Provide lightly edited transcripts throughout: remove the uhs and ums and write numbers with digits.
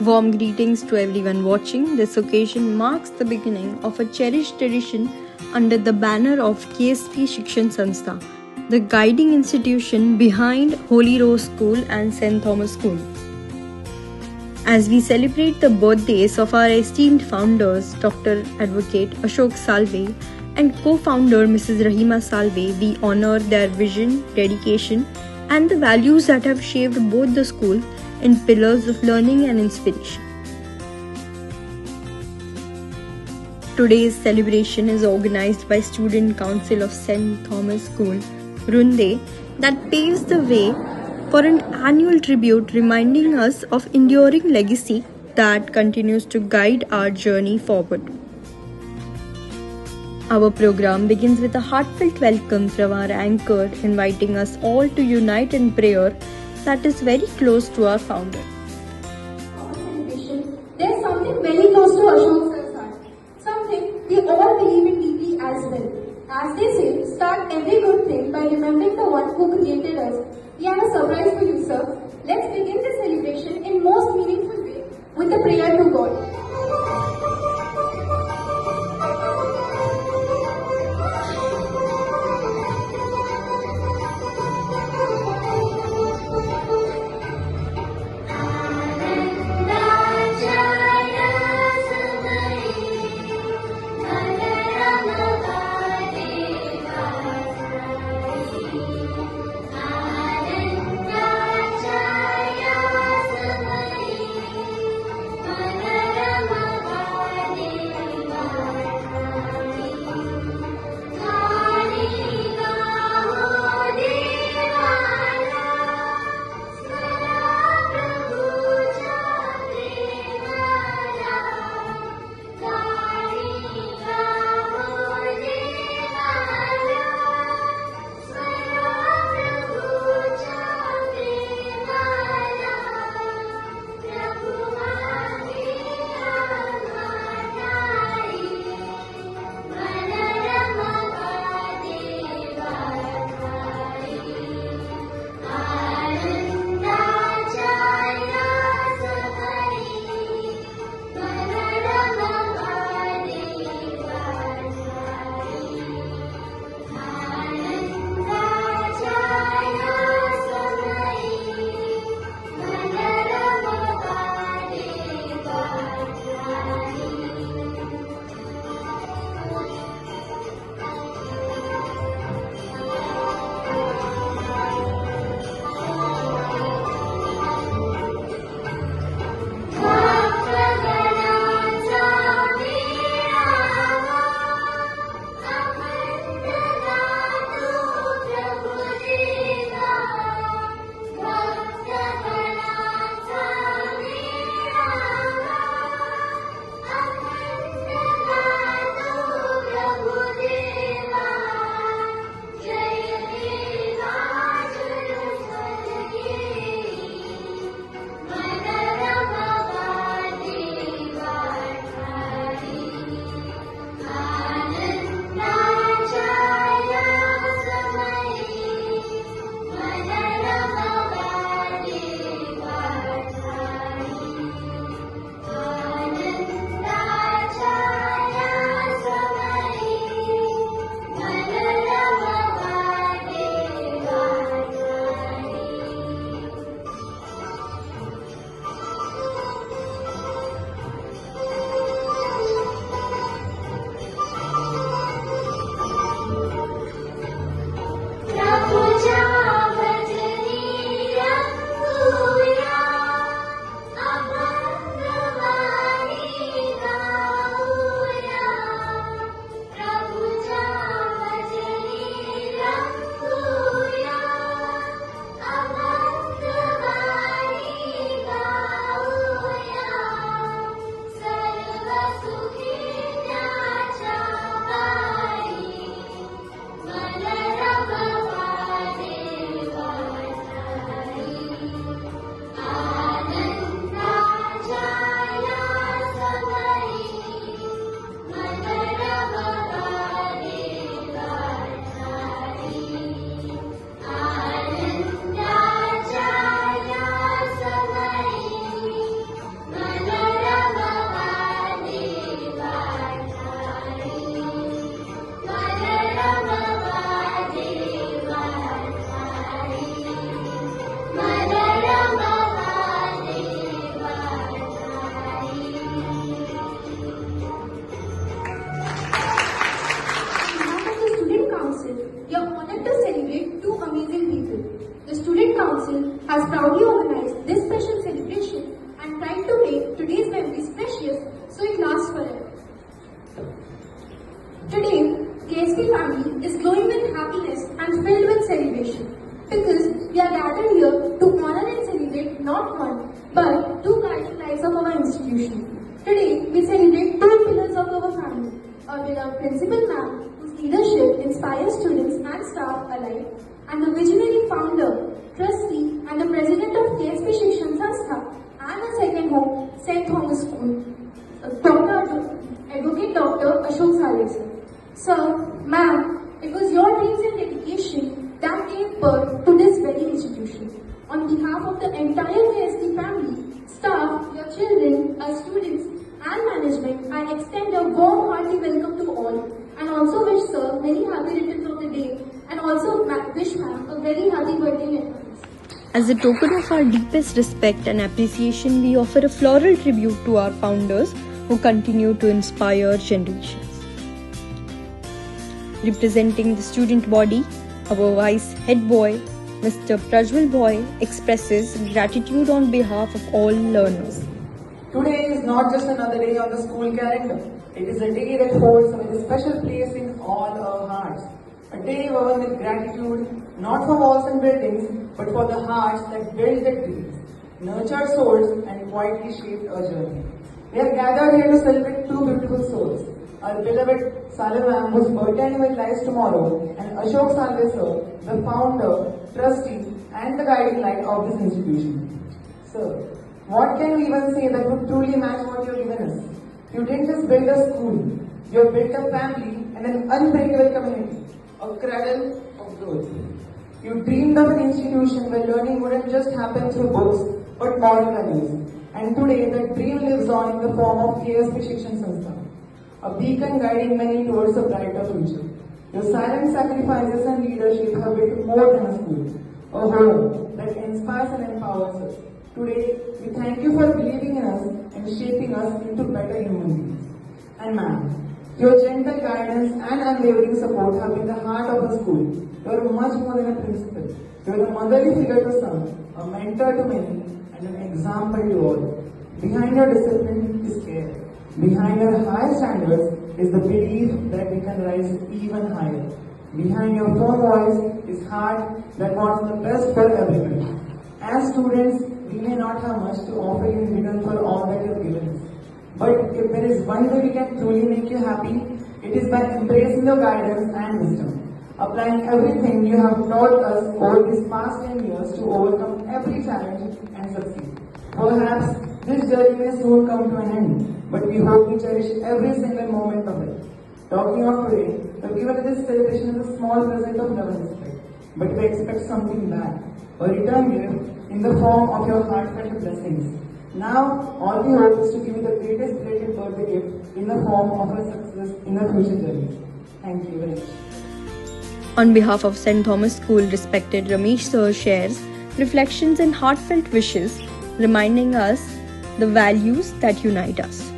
Warm greetings to everyone watching. This occasion marks the beginning of a cherished tradition under the banner of KSP Shikshan Sanstha, the guiding institution behind Holy Rose School and St. Thomas School. As we celebrate the birthdays of our esteemed founders, Dr. Advocate Ashok Salve and co-founder Mrs. Rahima Salve, we honor their vision, dedication, and the values that have shaped both the school in pillars of learning and inspiration. Today's celebration is organized by Student Council of St. Thomas School, Runde, that paves the way for an annual tribute reminding us of enduring legacy that continues to guide our journey forward. Our program begins with a heartfelt welcome from our anchor, inviting us all to unite in prayer that is very close to our founder. There's something very close to Ashok Sir's heart. Something we all believe in deeply as well. As they say, start every good thing by remembering the one who created us. We have a surprise for you, sir. Let's begin the celebration in most meaningful way with a prayer to God. institution. Today, we celebrate two pillars of our family. Our beloved principal ma'am, whose leadership inspires students and staff alike, and the visionary founder, trustee, and the president of KSP Shikshan Sanstha, and the second home, St. Thomas School, Advocate Dr. Ashok Salve sir. Sir, ma'am, it was your dreams and dedication that gave birth to this very institution. On behalf of the entire KSP family, staff, your children, our students, and management, I extend a warm, hearty welcome to all, and also wish sir many happy returns of the day, and also wish ma'am a very happy birthday in advance. As a token of our deepest respect and appreciation, we offer a floral tribute to our founders who continue to inspire generations. Representing the student body, our vice head boy, Mr. Prajwal Boy, expresses gratitude on behalf of all learners. Today is not just another day on the school calendar. It is a day that holds a very special place in all our hearts. A day woven with gratitude, not for walls and buildings, but for the hearts that build the dreams, nurture souls, and quietly shaped our journey. We are gathered here to celebrate two beautiful souls. Our beloved Salve ma'am, whose birthday annual lies tomorrow, and Ashok Salve sir, the founder, trustee, and the guiding light of this institution. Sir, what can we even say that would truly match what you have given us? You didn't just build a school, you have built a family and an unbreakable community, a cradle of growth. You dreamed of an institution where learning wouldn't just happen through books, but moral values. And today, that dream lives on in the form of KSP Shikshan Sanstha, a beacon guiding many towards a brighter future. Your silent sacrifices and leadership have built more than a school, a home that inspires and empowers us. Today, we thank you for believing in us and shaping us into better human beings. And ma'am, your gentle guidance and unwavering support have been the heart of the school. You are much more than a principal. You are a motherly figure to some, a mentor to many, and an example to all. Behind your discipline is care. Behind your high standards is the belief that we can rise even higher. Behind your firm voice is heart that wants the best for everyone. As students, we may not have much to offer you in return for all that you have given us. But if there is one way we can truly make you happy, it is by embracing your guidance and wisdom. Applying everything you have taught us over these past 10 years to overcome every challenge and succeed. Perhaps this journey may soon come to an end, but we hope we cherish every single moment of it. Talking of today, we've given this celebration as a small present of love and respect, but we expect something back, a return gift in the form of your heartfelt blessings. Now, all we hope is to give you the greatest belated birthday gift in the form of a success in the future journey. Thank you very much. On behalf of St. Thomas School, respected Ramesh sir shares reflections and heartfelt wishes, reminding us the values that unite us.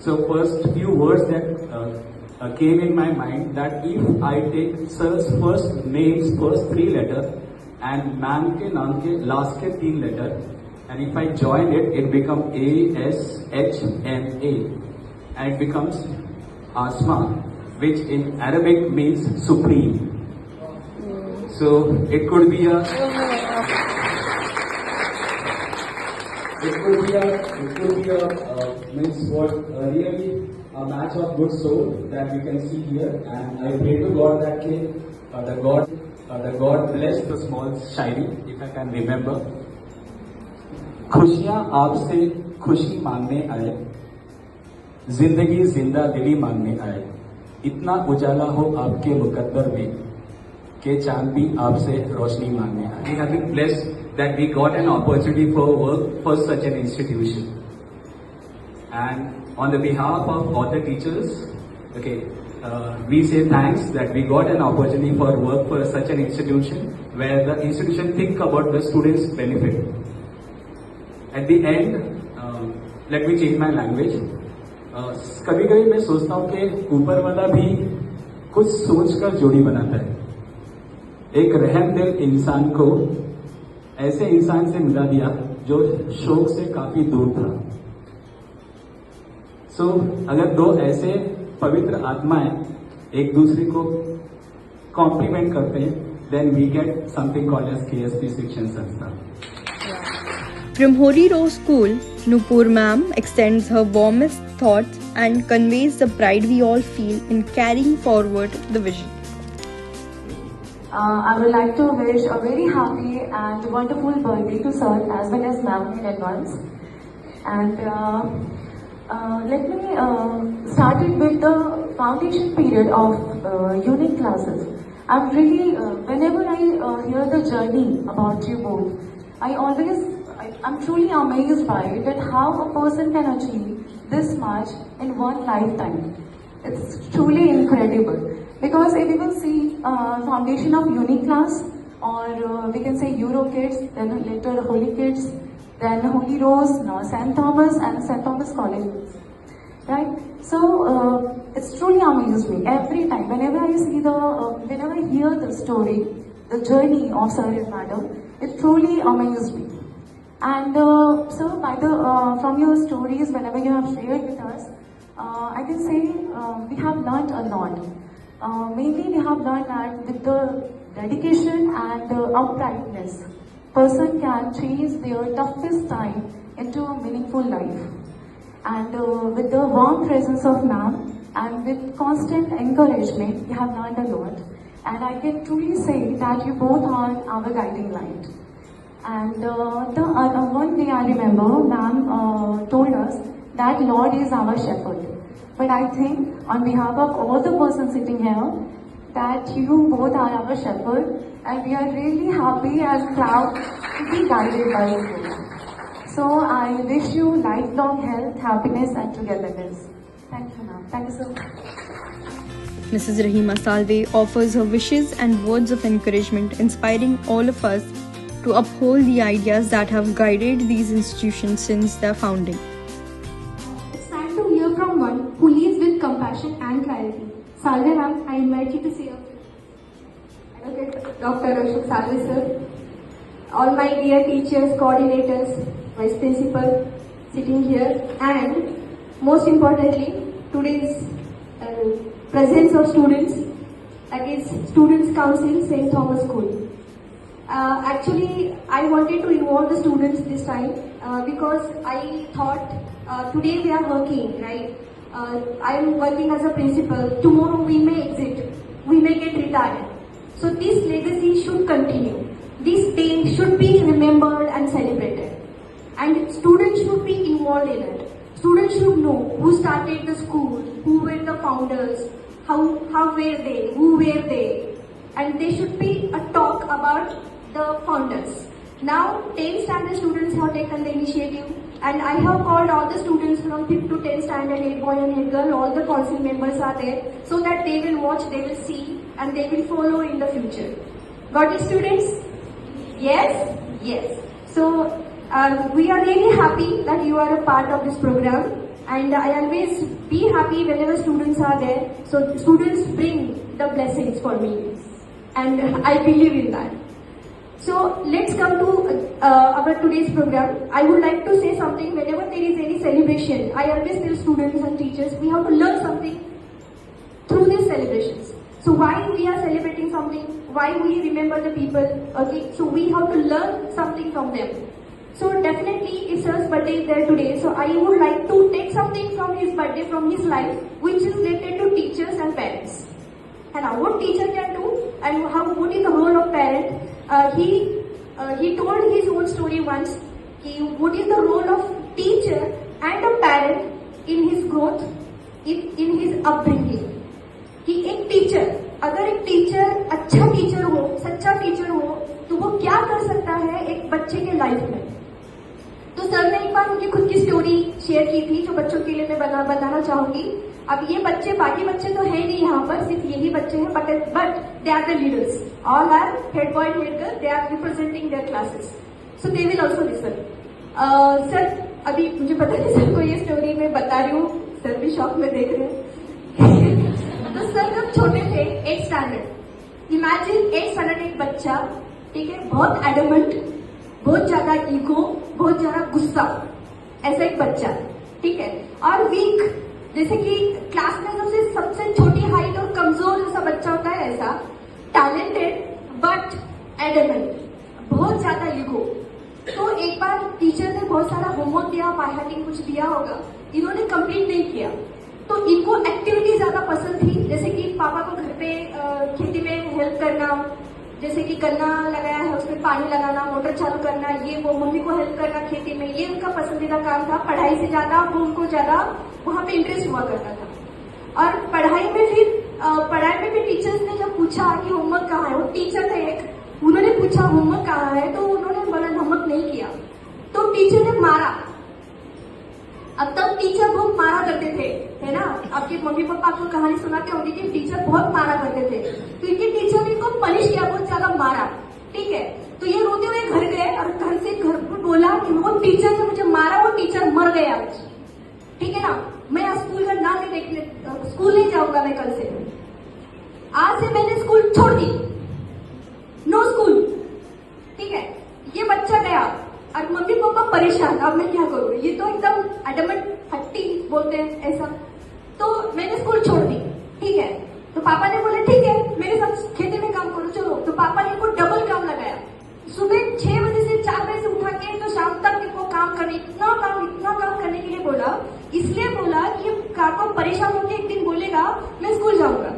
So first few words that came in my mind, that if I take sir's first name's first 3 letters and ma'am ke naam ke last ke 3 letters, and if I join it, it becomes ASHMA, and it becomes Asma, which in Arabic means supreme. So it could be a means what really a match of good soul that we can see here, and I pray to God that the God bless the small shairi, if I can remember. खुशियाँ आपसे खुशी मांगने आए, जिंदगी जिंदा दिली मांगने आए, इतना उजाला हो आपके मुकद्दर में कि चांद भी आपसे रोशनी मांगने आए. We have been blessed that we got an opportunity for work for such an institution. And on the behalf of all the teachers, we say thanks that we got an opportunity for work for such an institution where the institution think about the students' benefit. At the end, let me change my language. कभी कभी मैं सोचता हूँ कि ऊपर वाला भी कुछ सोचकर जोड़ी बनाता है. एक रहमदिल इंसान को ऐसे इंसान से मिला दिया जो शौक से काफी दूर था. सो अगर दो ऐसे पवित्र आत्माएं एक दूसरे को कॉम्प्लीमेंट करते हैं, then we get something called as KSP Shikshan Sanstha. From Hori Row School, Nupur ma'am extends her warmest thoughts and conveys the pride we all feel in carrying forward the vision. I would like to wish a very happy and wonderful birthday to Sir as well as Ma'am in advance. And let me start it with the foundation period of unit classes. I'm really, whenever I hear the journey about you both, I'm truly amazed by it, that how a person can achieve this much in one lifetime. It's truly incredible. Because if you will see foundation of Unique class, or we can say Euro Kids, then later Holy Kids, then Holy Rose, now St. Thomas and St. Thomas College, right? So it's truly amazed me every time. Whenever I see whenever I hear the story, the journey of Sir and Madam, it truly amazed me. And so from your stories, whenever you have shared with us, I can say we have learned a lot. Mainly we have learned that with the dedication and uprightness, person can change their toughest time into a meaningful life. And with the warm presence of ma'am and with constant encouragement, we have learned a lot. And I can truly say that you both are our guiding light. And one day I remember ma'am told us that Lord is our shepherd. But I think on behalf of all the persons sitting here, that you both are our shepherd, and we are really happy and proud to be guided by you. So I wish you lifelong health, happiness and togetherness. Thank you, ma'am. Thank you so much. Mrs. Rahima Salve offers her wishes and words of encouragement, inspiring all of us to uphold the ideas that have guided these institutions since their founding. It's time to hear from one who leads with compassion and clarity. Salve ma'am, I invite you to say a few. Advocate Dr. Ashok Salve sir, all my dear teachers, coordinators, vice principal sitting here, and most importantly, today's presence of students, that is Students' Council, St. Thomas School. Actually, I wanted to involve the students this time because I thought today we are working, right? I am working as a principal. Tomorrow we may exit, we may get retired. So this legacy should continue. This day should be remembered and celebrated. And students should be involved in it. Students should know who started the school, who were the founders, how were they, who were they. And there should be a talk about the founders. Now 10th standard students have taken the initiative, and I have called all the students from 5th to 10th standard, 8 boy and 8 girl, all the council members are there, so that they will watch, they will see, and they will follow in the future. Got it, students? Yes? Yes. So we are really happy that you are a part of this program, and I always be happy whenever students are there. So students bring the blessings for me, and I believe in that. So let's come to our today's program. I would like to say something. Whenever there is any celebration, I always tell students and teachers, we have to learn something through these celebrations. So why we are celebrating something, why we remember the people, okay? So we have to learn something from them. So definitely it's Sir's birthday is there today. So I would like to take something from his birthday, from his life, which is related to teachers and parents. And what teacher can do, and what is the role of parent. He told his own story once. What is the role of teacher and a parent in his growth, in his upbringing. कि एक teacher, अगर एक teacher अच्छा teacher हो, सच्चा teacher हो, तो वो क्या कर सकता है एक बच्चे के लाइफ में. तो सर ने एक बार उनकी खुद की स्टोरी शेयर की थी, जो बच्चों के लिए मैं बताना चाहूंगी. अब ये बच्चे, बाकी बच्चे तो है नहीं यहाँ पर, सिर्फ यही बच्चे हैं, but they are the leaders. All are head boy and head girl, they are representing their classes, so they will also listen. Sir, अभी मुझे पता नहीं सर को ये स्टोरी मैं बता रही हूँ, सर भी शौक में देख रहे हैं. तो सर जब छोटे थे, 8th standard, imagine 8th standard एक बच्चा, ठीक है, बहुत एडमेंट, बहुत ज्यादा ईगो, बहुत ज्यादा गुस्सा, ऐसा एक बच्चा, ठीक है, और वीक, जैसे कि क्लास में सबसे छोटी हाइट और कमजोर जैसा बच्चा होता है, ऐसा टैलेंटेड बट एडमेंट, बहुत ज्यादा ईगो. तो एक बार टीचर ने बहुत सारा होमवर्क दिया, बाय हार्टिंग कुछ दिया होगा, इन्होंने कंप्लीट नहीं किया। तो इनको एक्टिविटी ज्यादा पसंद थी, जैसे कि पापा को घर पे खेती में हेल्प करना, जैसे कि गन्ना लगाया है उसमें पानी लगाना, मोटर चालू करना, ये वो मम्मी को हेल्प करना खेती में, ये उनका पसंदीदा काम था। पढ़ाई से ज्यादा वो उनको ज्यादा वहाँ पे इंटरेस्ट हुआ करता था। और पढ़ाई में भी टीचर्स ने जब पूछा कि होमवर्क कहाँ है, वो टीचर थे एक, उन्होंने पूछा होमवर्क कहाँ है, तो उन्होंने बोला होमवर्क नहीं किया, तो टीचर ने मारा। अब तक टीचर बहुत मारा करते थे, है ना, आपके मम्मी पापा आपको कहानी सुनाते होंगे कि टीचर बहुत मारा करते थे, तो इनके टीचर ने इनको पनिश किया, बहुत ज्यादा मारा। ठीक है, तो ये रोते हुए घर गए और घर पर बोला कि वो टीचर ने मुझे मारा, वो टीचर मर गया। ठीक है ना, मैं आज स्कूल का नाम नहीं देखने, स्कूल नहीं जाऊंगा मैं कल से, आज से मैंने स्कूल छोड़ दी, नो स्कूल। ठीक है, ये बच्चा गया और मम्मी पापा परेशान, अब मैं क्या करूँ, ये तो एकदम एडमंट हट्टी बोलते हैं ऐसा। तो मैंने स्कूल छोड़ दी। ठीक है, तो पापा ने बोला ठीक है मेरे साथ खेती में काम करो, चलो। तो पापा ने इनको डबल काम लगाया, सुबह 6 बजे से 4 बजे से उठा के तो शाम तक इनको काम करने, इतना काम करने के लिए बोला। इसलिए बोला कि काको परेशान होकर एक दिन बोलेगा मैं स्कूल जाऊंगा,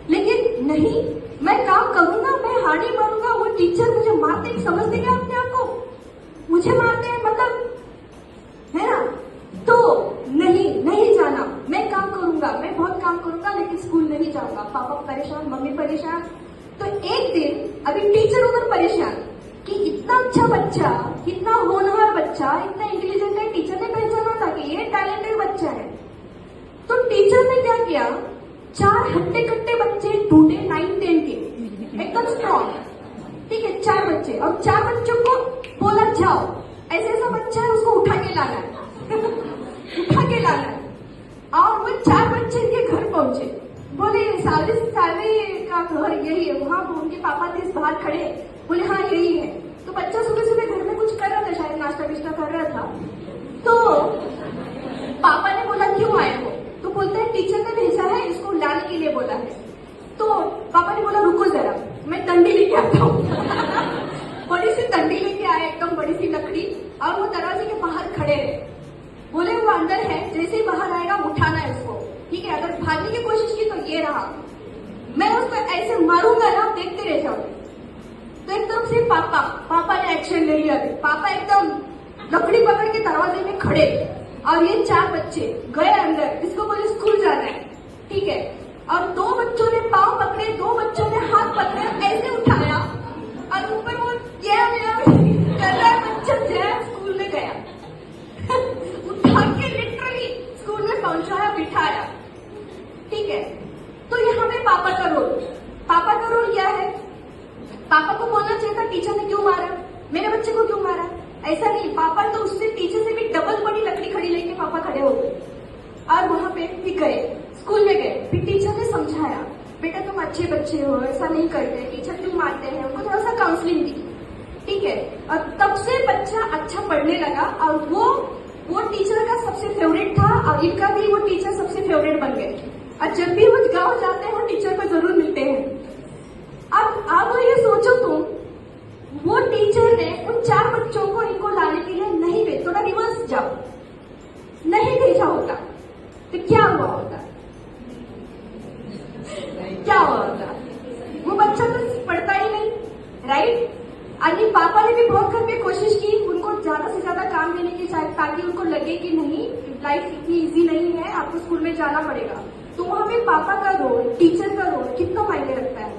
लेकिन नहीं, मैं काम करूंगा, मैं हार नहीं मारूंगा। वो टीचर मुझे मारते, समझते क्या अपने आप को, मुझे मारते हैं मतलब, है ना। तो नहीं जाना, मैं काम करूंगा, मैं बहुत काम करूंगा, लेकिन स्कूल नहीं जाऊंगा। पापा परेशान, मम्मी परेशान। तो एक दिन अभी टीचर उधर परेशान कि इतना अच्छा बच्चा, इतना होनहार बच्चा, इतना इंटेलिजेंट है, टीचर ने पहचाना था कि ये टैलेंटेड बच्चा है। तो टीचर ने क्या किया, 4 हट्टे-कट्टे बच्चे ढूंढे 9-10 के, एकदम स्ट्रॉन्ग। ठीक है, 4 बच्चे, और 4 बच्चों को बोला जाओ, ऐसा बच्चा है उसको उठा के लाना है उठा के लाना है। और वो 4 बच्चे इनके घर पहुंचे, बोले साले का घर यही है। वहां उनके पापा थे बाहर खड़े, बोले हाँ यही है। तो बच्चा सुबह घर में कुछ कर रहा था, शायद नाश्ता विश्ता कर रहा था। तो पापा ने बोला क्यों आए हो, तो बोलते हैं टीचर ने भेजा है, इसको लाने के लिए बोला है। तो पापा ने बोला रुको जरा, मैं डंडी लेके आता हूँ बड़ी सी डंडी लेके आए, एकदम बड़ी सी लकड़ी, और वो दरवाजे के बाहर खड़े रहे। बोले वो अंदर है, जैसे ही बाहर आएगा उठाना है उसको। ठीक है, अगर भागने की कोशिश की तो ये रहा, मैं उसको ऐसे मारूंगा ना, देखते रह जाओ। तो एकदम से पापा ने एक्शन ले लिया। पापा एकदम लकड़ी पकड़ के दरवाजे में खड़े, और ये 4 बच्चे गए अंदर, इसको बोले स्कूल जाना है। ठीक है, और 2 बच्चों ने पाँव पकड़े, 2 बच्चों ने हाथ पकड़े, ऐसे उठाया, और ऊपर वो कर रहा है बच्चा, स्कूल में गया उठा के लिटरली स्कूल में पहुंचाया, बिठाया। ठीक है, तो यहाँ पे पापा का रोल क्या है, पापा को बोलना चाहिए था टीचर ने क्यों मारा, मेरे बच्चे को क्यों मारा, ऐसा नहीं। पापा तो उससे टीचर से भी डबल बड़ी लकड़ी खड़ी लेके पापा खड़े हो गए, और वहां पे फिर गए, स्कूल में गए। फिर टीचर ने समझाया, बेटा तुम अच्छे बच्चे हो, ऐसा नहीं करते, टीचर क्यों मारते हैं, उनको थोड़ा सा काउंसलिंग दी। ठीक है, और तब से बच्चा अच्छा पढ़ने लगा, और वो टीचर का सबसे फेवरेट था, और इनका भी वो टीचर सबसे फेवरेट बन गए। और जब भी वो गाँव जाते हैं वो टीचर को जरूर मिलते हैं। अब ये सोचो तुम, वो टीचर ने उन 4 बच्चों को इनको लाने के लिए नहीं भेजा, थोड़ा रिवर्स जाओ, नहीं भेजा होता तो क्या हुआ होता, वो बच्चा तो पढ़ता ही नहीं, राइट। अनिल पापा ने भी बहुत घर में कोशिश की उनको ज्यादा से ज्यादा काम देने की, शायद ताकि उनको लगे कि नहीं लाइफ इतनी इजी नहीं है, आपको स्कूल में जाना पड़ेगा। तो वहां पे पापा का रोल, टीचर का रोल कितना मायने रखता है।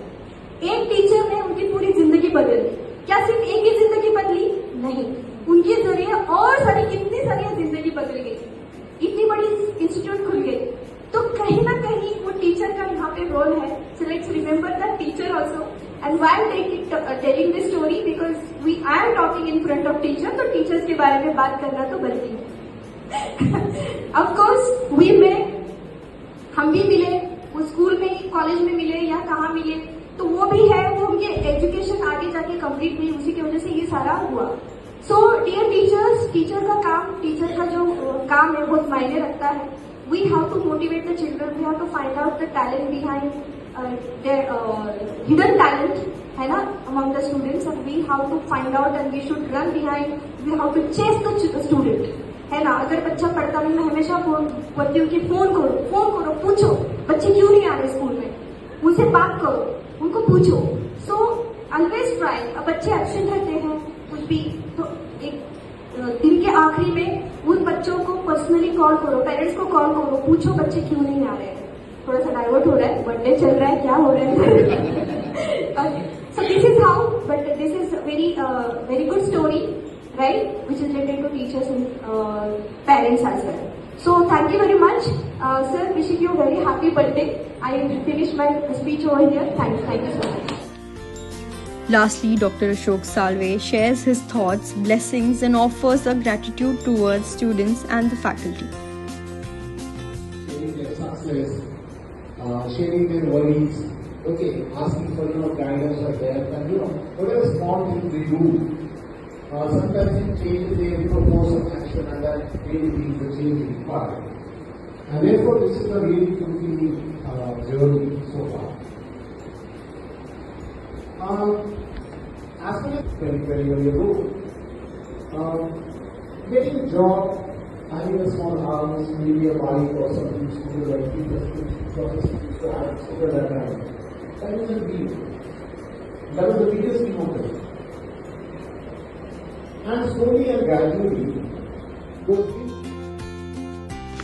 एक टीचर ने उनकी पूरी जिंदगी बदल दी। क्या सिर्फ एक ही जिंदगी बदली? नहीं, उनके जरिए और सारी कितनी सारी जिंदगी बदल गई, इतनी बड़ी इंस्टीट्यूट खुल गई। तो कहीं ना कहीं वो टीचर का यहाँ पे रोल है। So let's remember the teacher also, and while telling this story, because I am talking in front of teacher, तो टीचर्स के बारे में बात करना तो बनती है। ऑफकोर्स हम भी मिले, वो स्कूल में कॉलेज में मिले या कहाँ मिले, तो वो भी है, वो उनके एजुकेशन आगे जाके कंप्लीट हुई, उसी की वजह से ये सारा हुआ। सो डियर टीचर्स, टीचर का जो काम है बहुत मायने रखता है। We have to motivate the children, we have to find out the talent behind their hidden talent, है ना, among the students, and we have to find out and we should run behind, we have to chase the student, है ना. अगर बच्चा पढ़ता नहीं, मैं हमेशा बोलती हूँ कि फोन करो, पूछो बच्चे क्यों नहीं आ रहे स्कूल में, उनसे बात करो, उनको पूछो. So always try. अब बच्चे एब्सेंट रहते हैं कुछ भी, तो एक दिन के आखिरी में उन बच्चों को पर्सनली कॉल करो, पेरेंट्स को कॉल करो, पूछो बच्चे क्यों नहीं आ रहे हैं. थोड़ा सा डाइवर्ट हो रहा है, बर्थडे चल रहा है, क्या हो रहा है. So this is how, but this is a very good story, right? Which is related to teachers and parents as well. So thank you very much, sir. Wishing you a very happy birthday. I finish my speech over here. Thank you so much. Lastly, Dr. Ashok Salve shares his thoughts, blessings, and offers a gratitude towards students and the faculty. Sharing their success, sharing their worries, okay, asking for guidance or help, and whatever small things they do, sometimes it changes their course of action, and that really means the change required. And therefore, this is a really fulfilling journey so far. As well as very ago, getting a job, having a small house, maybe a bike or something, school like people, so I figured that out. That was a dream. That was the biggest thing of it. And slowly and gradually, those things.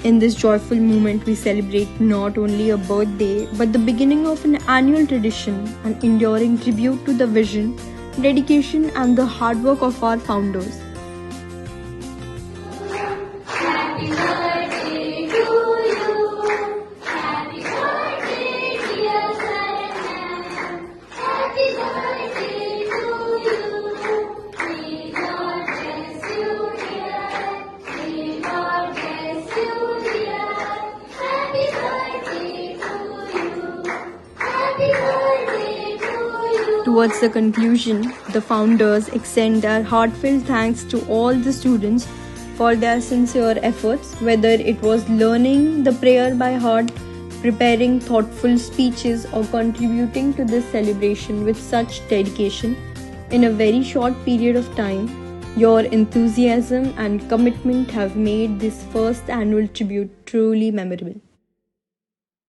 In this joyful moment, we celebrate not only a birthday, but the beginning of an annual tradition, an enduring tribute to the vision, dedication, and the hard work of our founders. Happy birthday to you. Happy birthday, dear Saranam. Happy birthday to you. May God bless you, dear. May God bless you, dear. Happy birthday to you. Happy birthday to you. Towards the conclusion, the founders extend their heartfelt thanks to all the students for their sincere efforts, whether it was learning the prayer by heart, preparing thoughtful speeches, or contributing to this celebration with such dedication in a very short period of time. Your enthusiasm and commitment have made this first annual tribute truly memorable.